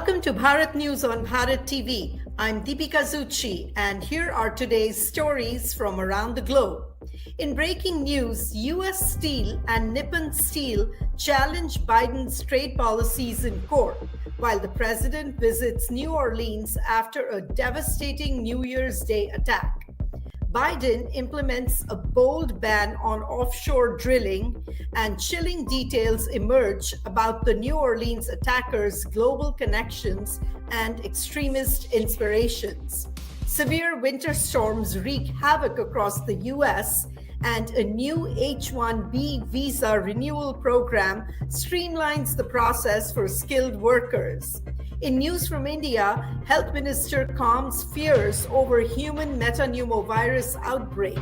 Welcome to Bharat News on Bharat TV. I'm Deepika Zucchi, and here are today's stories from around the globe. In breaking news, US Steel and Nippon Steel challenge Biden's trade policies in court, while the president visits New Orleans after a devastating New Year's Day attack. Biden implements a bold ban on offshore drilling, and chilling details emerge about the New Orleans attackers' global connections and extremist inspirations. Severe winter storms wreak havoc across the U.S., and a new H-1B visa renewal program streamlines the process for skilled workers. In news from India, Health Minister calms fears over human metapneumovirus outbreak.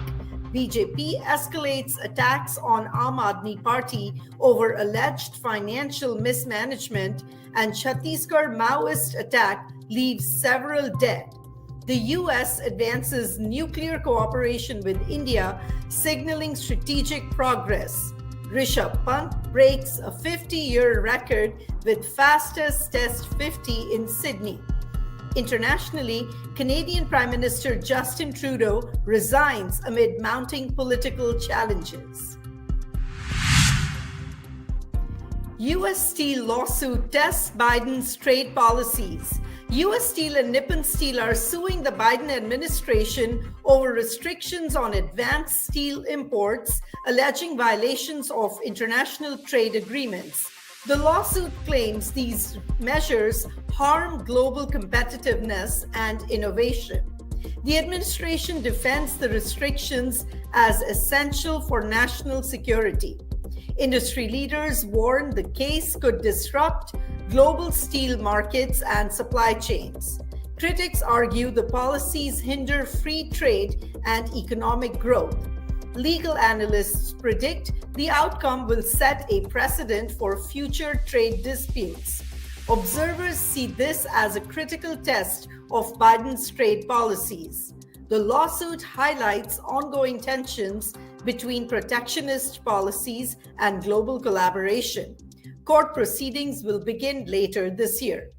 BJP escalates attacks on Aam Aadmi Party over alleged financial mismanagement, and Chhattisgarh Maoist attack leaves several dead. The US advances nuclear cooperation with India, signaling strategic progress. Rishabh Pant breaks a 50-year record with fastest Test 50 in Sydney. Internationally, Canadian Prime Minister Justin Trudeau resigns amid mounting political challenges. US Steel lawsuit tests Biden's trade policies. US Steel and Nippon Steel are suing the Biden administration over restrictions on advanced steel imports, alleging violations of international trade agreements. The lawsuit claims these measures harm global competitiveness and innovation. The administration defends the restrictions as essential for national security. Industry leaders warn the case could disrupt global steel markets and supply chains. Critics argue the policies hinder free trade and economic growth. Legal analysts predict the outcome will set a precedent for future trade disputes. Observers see this as a critical test of Biden's trade policies. The lawsuit highlights ongoing tensions between protectionist policies and global collaboration. Court proceedings will begin later this year.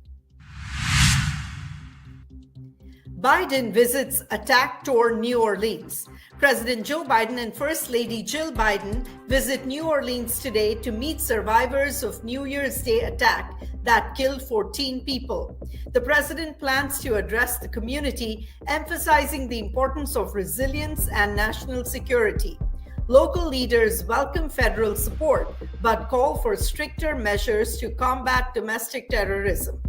Biden visits attack-torn New Orleans. President Joe Biden and First Lady Jill Biden visit New Orleans today to meet survivors of New Year's Day attack that killed 14 people. The president plans to address the community, emphasizing the importance of resilience and national security. Local leaders welcome federal support, but call for stricter measures to combat domestic terrorism.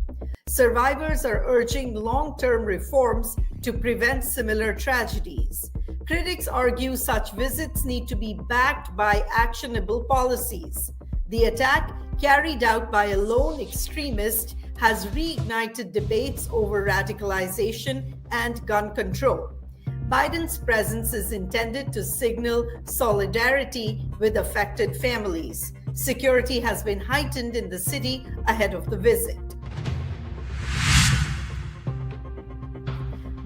Survivors are urging long-term reforms to prevent similar tragedies. Critics argue such visits need to be backed by actionable policies. The attack, carried out by a lone extremist, has reignited debates over radicalization and gun control. Biden's presence is intended to signal solidarity with affected families. Security has been heightened in the city ahead of the visit.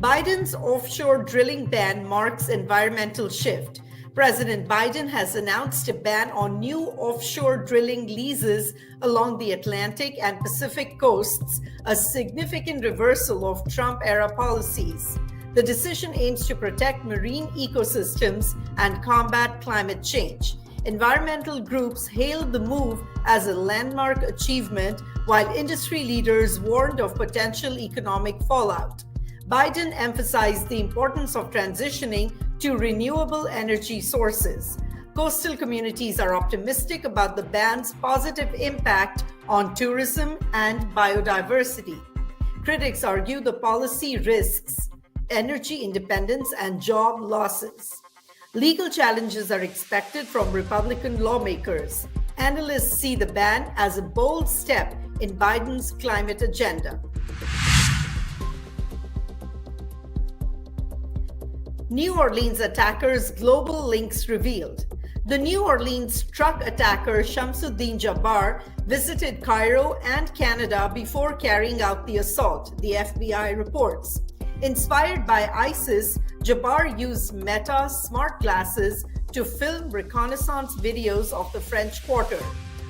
Biden's offshore drilling ban marks environmental shift. President Biden has announced a ban on new offshore drilling leases along the Atlantic and Pacific coasts, a significant reversal of Trump-era policies. The decision aims to protect marine ecosystems and combat climate change. Environmental groups hailed the move as a landmark achievement, while industry leaders warned of potential economic fallout. Biden emphasized the importance of transitioning to renewable energy sources. Coastal communities are optimistic about the ban's positive impact on tourism and biodiversity. Critics argue the policy risks energy independence and job losses. Legal challenges are expected from Republican lawmakers. Analysts see the ban as a bold step in Biden's climate agenda. New Orleans attackers' global links revealed. The New Orleans truck attacker Shamsuddin Jabbar visited Cairo and Canada before carrying out the assault, the FBI reports. Inspired by ISIS, Jabbar used Meta smart glasses to film reconnaissance videos of the French Quarter.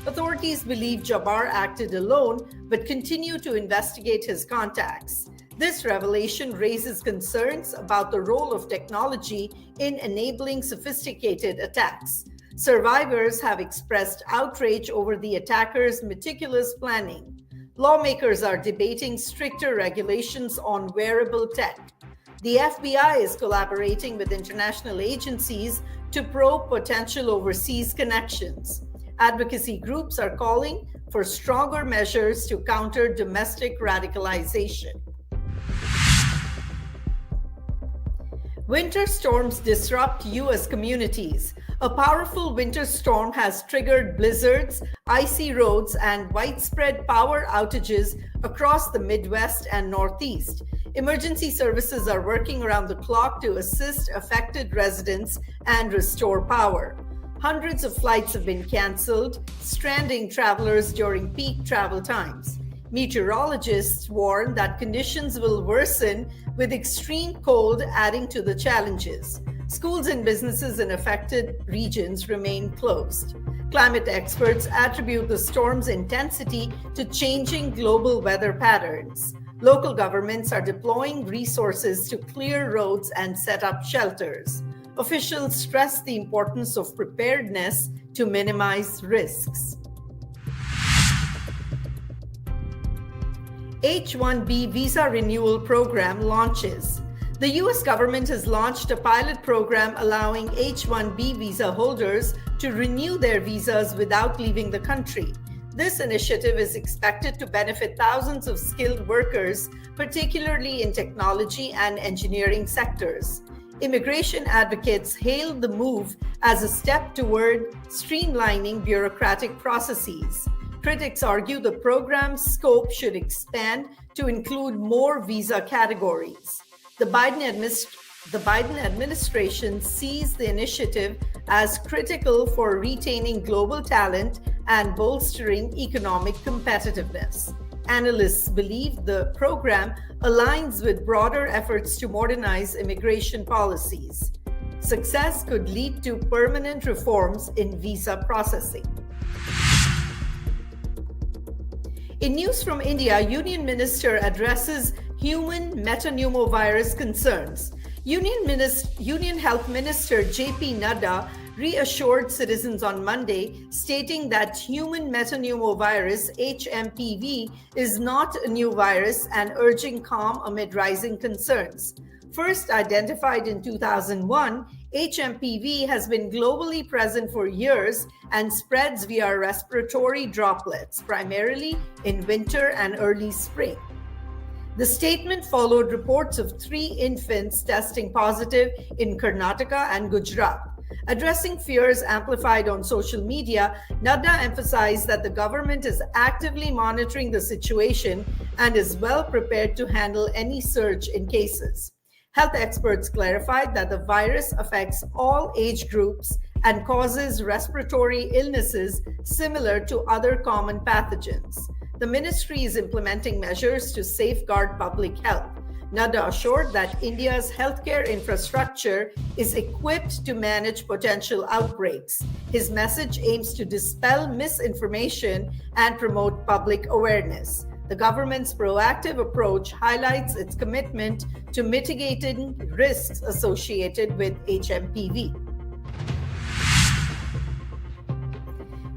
Authorities believe Jabbar acted alone, but continue to investigate his contacts. This revelation raises concerns about the role of technology in enabling sophisticated attacks. Survivors have expressed outrage over the attackers' meticulous planning. Lawmakers are debating stricter regulations on wearable tech. The FBI is collaborating with international agencies to probe potential overseas connections. Advocacy groups are calling for stronger measures to counter domestic radicalization. Winter storms disrupt U.S. communities. A powerful winter storm has triggered blizzards, icy roads, and widespread power outages across the Midwest and Northeast. Emergency services are working around the clock to assist affected residents and restore power. Hundreds of flights have been canceled, stranding travelers during peak travel times. Meteorologists warn that conditions will worsen, with extreme cold adding to the challenges. Schools and businesses in affected regions remain closed. Climate experts attribute the storm's intensity to changing global weather patterns. Local governments are deploying resources to clear roads and set up shelters. Officials stress the importance of preparedness to minimize risks. H-1B visa renewal program launches. The U.S. government has launched a pilot program allowing H-1B visa holders to renew their visas without leaving the country. This initiative is expected to benefit thousands of skilled workers, particularly in technology and engineering sectors. Immigration advocates hailed the move as a step toward streamlining bureaucratic processes. Critics argue the program's scope should expand to include more visa categories. The Biden administration sees the initiative as critical for retaining global talent and bolstering economic competitiveness. Analysts believe the program aligns with broader efforts to modernize immigration policies. Success could lead to permanent reforms in visa processing. In news from India, Union Minister addresses Human Metapneumovirus concerns. Union Health Minister J.P. Nadda reassured citizens on Monday, stating that human metapneumovirus (HMPV) is not a new virus and urging calm amid rising concerns. First identified in 2001, HMPV has been globally present for years and spreads via respiratory droplets, primarily in winter and early spring. The statement followed reports of 3 infants testing positive in Karnataka and Gujarat. Addressing fears amplified on social media, Nadda emphasized that the government is actively monitoring the situation and is well prepared to handle any surge in cases. Health experts clarified that the virus affects all age groups and causes respiratory illnesses similar to other common pathogens. The ministry is implementing measures to safeguard public health. Nadda assured that India's healthcare infrastructure is equipped to manage potential outbreaks. His message aims to dispel misinformation and promote public awareness. The government's proactive approach highlights its commitment to mitigating risks associated with HMPV.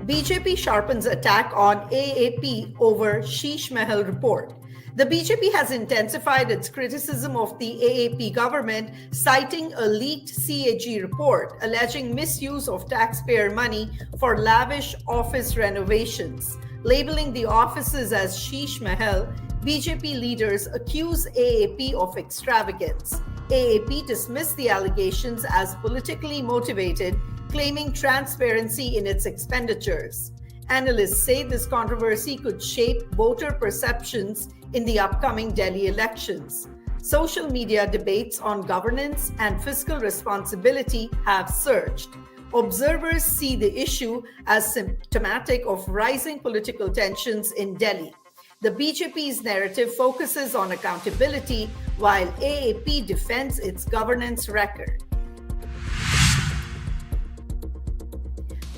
BJP sharpens attack on AAP over Sheesh Mahal report. The BJP has intensified its criticism of the AAP government, citing a leaked CAG report alleging misuse of taxpayer money for lavish office renovations. Labeling the offices as Sheesh Mahal, BJP leaders accuse AAP of extravagance. AAP dismissed the allegations as politically motivated, claiming transparency in its expenditures. Analysts say this controversy could shape voter perceptions in the upcoming Delhi elections. Social media debates on governance and fiscal responsibility have surged. Observers see the issue as symptomatic of rising political tensions in Delhi. The BJP's narrative focuses on accountability, while AAP defends its governance record.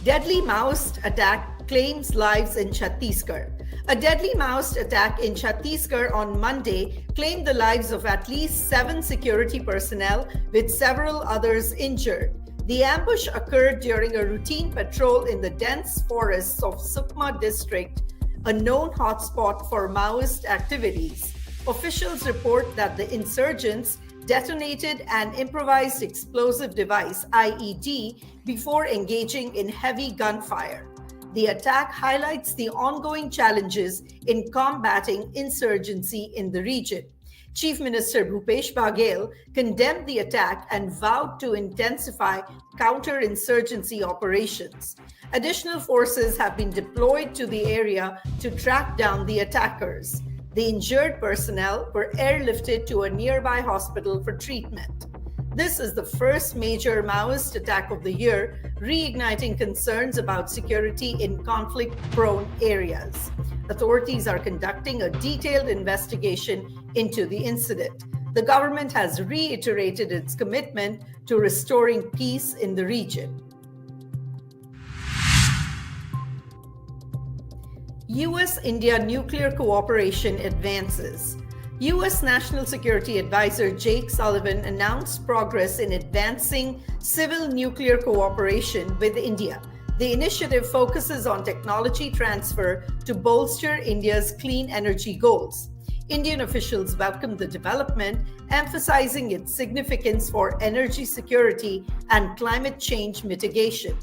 Deadly Maoist attack claims lives in Chhattisgarh. A deadly Maoist attack in Chhattisgarh on Monday claimed the lives of at least 7 security personnel, with several others injured. The ambush occurred during a routine patrol in the dense forests of Sukma district, a known hotspot for Maoist activities. Officials report that the insurgents detonated an improvised explosive device, IED, before engaging in heavy gunfire. The attack highlights the ongoing challenges in combating insurgency in the region. Chief Minister Bhupesh Baghel condemned the attack and vowed to intensify counterinsurgency operations. Additional forces have been deployed to the area to track down the attackers. The injured personnel were airlifted to a nearby hospital for treatment. This is the first major Maoist attack of the year, reigniting concerns about security in conflict-prone areas. Authorities are conducting a detailed investigation into the incident. The government has reiterated its commitment to restoring peace in the region. US-India nuclear cooperation advances. U.S. National Security Advisor Jake Sullivan announced progress in advancing civil nuclear cooperation with India. The initiative focuses on technology transfer to bolster India's clean energy goals. Indian officials welcomed the development, emphasizing its significance for energy security and climate change mitigation.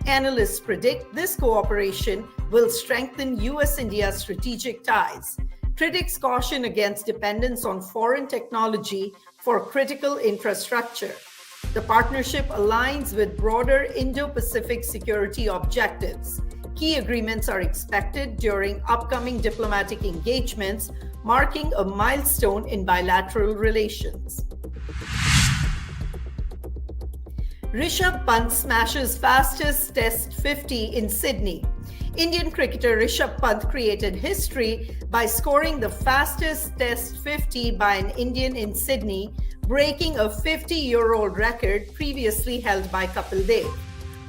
Analysts predict this cooperation will strengthen US-India strategic ties. Critics caution against dependence on foreign technology for critical infrastructure. The partnership aligns with broader Indo-Pacific security objectives. Key agreements are expected during upcoming diplomatic engagements, marking a milestone in bilateral relations. Rishabh Pant smashes fastest Test 50 in Sydney. Indian cricketer Rishabh Pant created history by scoring the fastest Test 50 by an Indian in Sydney, breaking a 50-year-old record previously held by Kapil Dev.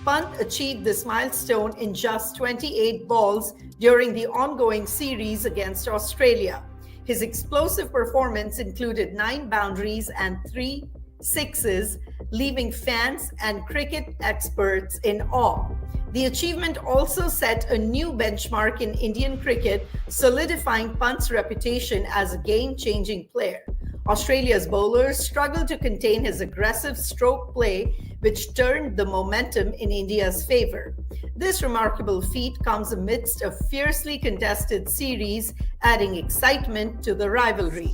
Pant achieved this milestone in just 28 balls during the ongoing series against Australia. His explosive performance included 9 boundaries and 3 sixes, leaving fans and cricket experts in awe. The achievement also set a new benchmark in Indian cricket, solidifying Pant's reputation as a game-changing player. Australia's bowlers struggled to contain his aggressive stroke play, which turned the momentum in India's favor. This remarkable feat comes amidst a fiercely contested series, adding excitement to the rivalry.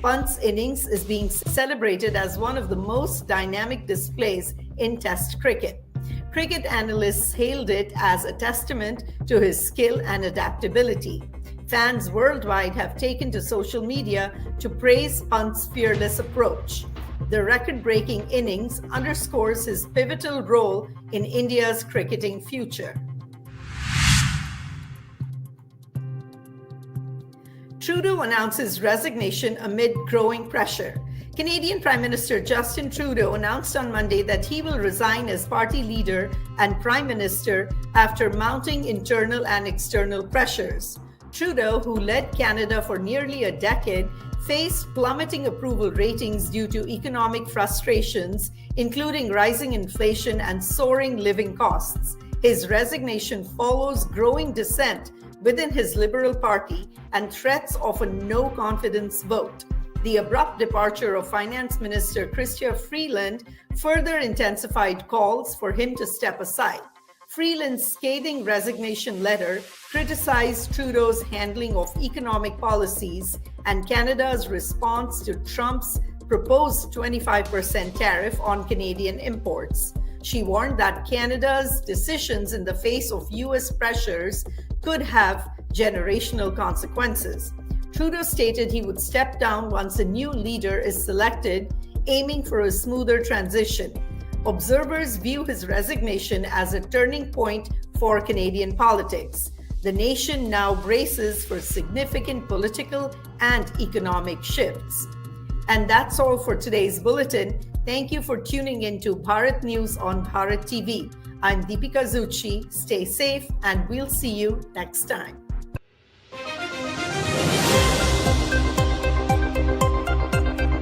Pant's innings is being celebrated as one of the most dynamic displays in Test cricket. Cricket analysts hailed it as a testament to his skill and adaptability. Fans worldwide have taken to social media to praise Pant's fearless approach. The record-breaking innings underscores his pivotal role in India's cricketing future. Trudeau announces resignation amid growing pressure. Canadian Prime Minister Justin Trudeau announced on Monday that he will resign as party leader and Prime Minister after mounting internal and external pressures. Trudeau, who led Canada for nearly a decade, faced plummeting approval ratings due to economic frustrations, including rising inflation and soaring living costs. His resignation follows growing dissent within his Liberal Party and threats of a no-confidence vote. The abrupt departure of Finance Minister Chrystia Freeland further intensified calls for him to step aside. Freeland's scathing resignation letter criticized Trudeau's handling of economic policies and Canada's response to Trump's proposed 25% tariff on Canadian imports. She warned that Canada's decisions in the face of US pressures could have generational consequences. Trudeau stated he would step down once a new leader is selected, aiming for a smoother transition. Observers view his resignation as a turning point for Canadian politics. The nation now braces for significant political and economic shifts. And that's all for today's bulletin. Thank you for tuning in to Bharat News on Bharat TV. I'm Deepika Zucchi. Stay safe and we'll see you next time.